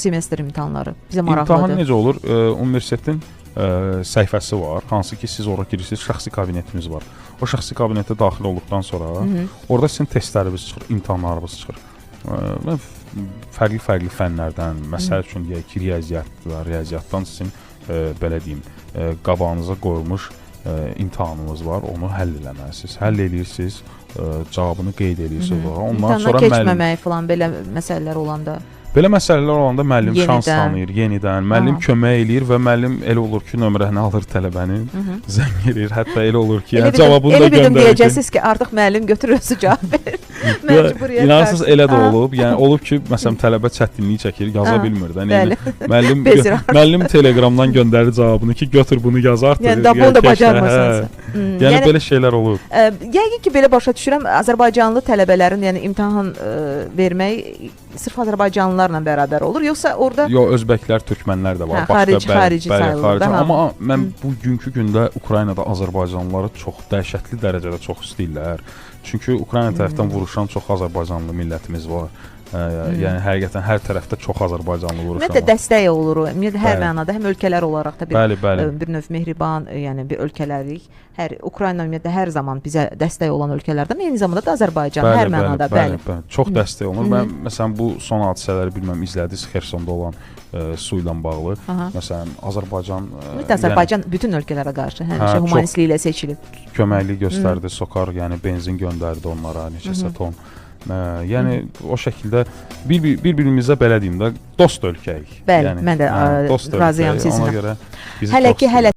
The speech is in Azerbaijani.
semestr imtahanları? Bizə İmtahan maraqlıdır. necə olur? Universitetin səhifəsi var, hansı ki siz ora girirsiniz, şəxsi kabinetimiz var. O şəxsi kabinetə daxil olduqdan sonra orada sizin testləriniz çıxır, imtahanlarınız çıxır. Mən fərqli fənlərdən, məsəl üçün deyək ki, riyaziyyatdan sizin belə deyim, qabağınıza qoyulmuş imtahanınız var, onu həll eləməlisiniz. Həll edirsiniz, cavabını qeyd edirsiniz. Ondan sonra keçməmək falan belə məsələlər olanda. Belə məsələlər olanda müəllim şans tanıyır yenidən. Müəllim kömək eləyir və müəllim elə olur ki, nömrəni alır tələbənin, zəng edir. Hətta elə olur ki, cavabını da göndərir. Elə deyəcəksiniz ki, artıq müəllim götürür özü cavab verir. Məcburiyyət. İnanırsınız elə də olub. Yəni olub ki, məsələn tələbə çətinlik çəkir, yaza bilmir də. Müəllim Telegramdan göndərir cavabını ki, götür bunu yaz artıq. Yəni da bunu da bacarmırsanız. Yəni belə şeylər olur. Yəqin ki, belə başa düşürəm, Azərbaycanlı tələbələrin, yəni imtahan vermək sırf Azərbaycanlılarla bərabər olur, yoxsa orada özbəklər, türkmənlər də var. Xarici sayılır. Amma mən bugünkü gündə Ukraynada Azərbaycanlıları çox dəhşətli dərəcədə çox istəyirlər. Çünki Ukrayna tərəfdən vuruşan çox Azərbaycanlı millətimiz var. Yəni həqiqətən hər tərəfdə çox Azərbaycanlı vuruşan var. Ümumiyyətlə dəstək olur. Ümumiyyətlə hər mənada, həm ölkələr olaraq da bir növ mehriban, yəni bir ölkələrik. Ukrayna ümumiyyətlə hər zaman bizə dəstək olan ölkələrdən, eyni zamanda da Azərbaycan hər mənada, bəli. Çox dəstək olur. Mən məsələn bu son hadisələri bilməm izlədiniz, Xersonda olan su ilə bağlı. Məsələn Azərbaycan bütün ölkələrə qarşı həmişə humanistliklə seçilib. Köməklik göstərdi, SOCAR, yəni benzin göndərdi onlara neçəsə ton. Yəni o şəkildə bir-birimizə belə deyim də dost ölkəyik. Bəli, mən də razıyam sizinlə. Ona görə bizi çox